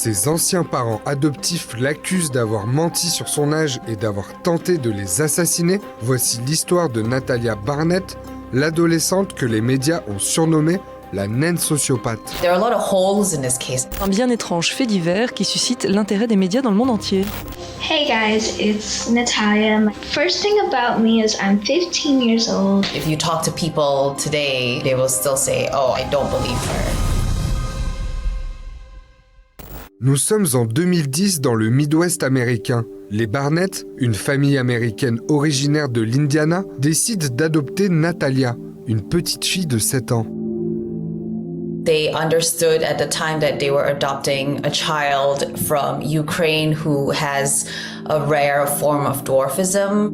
Ses anciens parents adoptifs l'accusent d'avoir menti sur son âge et d'avoir tenté de les assassiner. Voici l'histoire de Natalia Barnett, l'adolescente que les médias ont surnommée la naine sociopathe. There are a lot of holes in this case. Un bien étrange fait divers qui suscite l'intérêt des médias dans le monde entier. Hey guys, it's Natalia. First thing about me is I'm 15 years old. If you talk to people today, they will still say, "Oh, I don't believe her." Nous sommes en 2010 dans le Midwest américain. Les Barnett, une famille américaine originaire de l'Indiana, décident d'adopter Natalia, une petite fille de 7 ans. They understood at the time that they were adopting a child from Ukraine who has a rare form of dwarfism.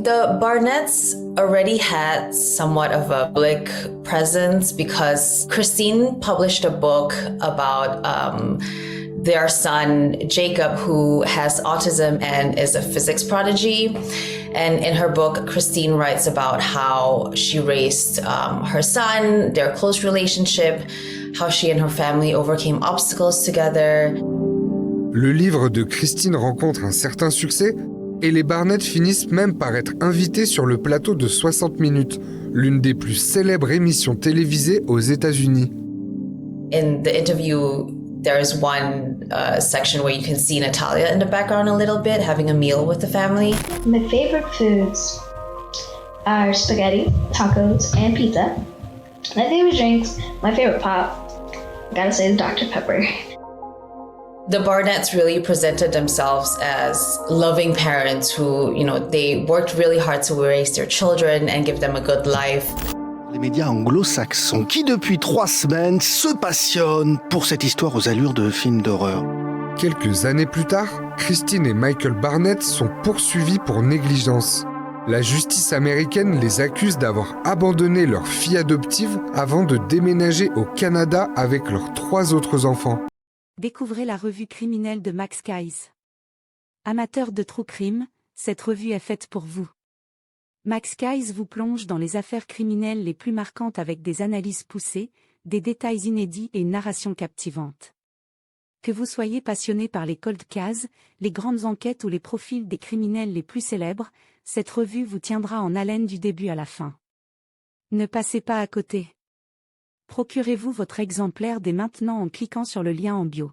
The Barnetts already had somewhat of a public presence because Christine published a book about their son, Jacob, who has autism and is a physics prodigy. And in her book, Christine writes about how she raised her son, their close relationship, how she and her family overcame obstacles together. Le livre de Christine rencontre un certain succès et les Barnett finissent même par être invités sur le plateau de 60 minutes, l'une des plus célèbres émissions télévisées aux États-Unis. In the interview, there is one section where you can see Natalia in the background a little bit, having a meal with the family. My favorite foods are spaghetti, tacos, and pizza. My favorite drinks, my favorite pop, gotta say is Dr. Pepper. The Barnetts really presented themselves as loving parents who, they worked really hard to raise their children and give them a good life. Les médias anglo-saxons qui, depuis 3 semaines, se passionnent pour cette histoire aux allures de film d'horreur. Quelques années plus tard, Christine et Michael Barnett sont poursuivis pour négligence. La justice américaine les accuse d'avoir abandonné leur fille adoptive avant de déménager au Canada avec leurs 3 autres enfants. Découvrez la revue criminelle de Max Keyes. Amateur de true crime, cette revue est faite pour vous. Max Keyes vous plonge dans les affaires criminelles les plus marquantes avec des analyses poussées, des détails inédits et une narration captivante. Que vous soyez passionné par les cold cases, les grandes enquêtes ou les profils des criminels les plus célèbres, cette revue vous tiendra en haleine du début à la fin. Ne passez pas à côté. Procurez-vous votre exemplaire dès maintenant en cliquant sur le lien en bio.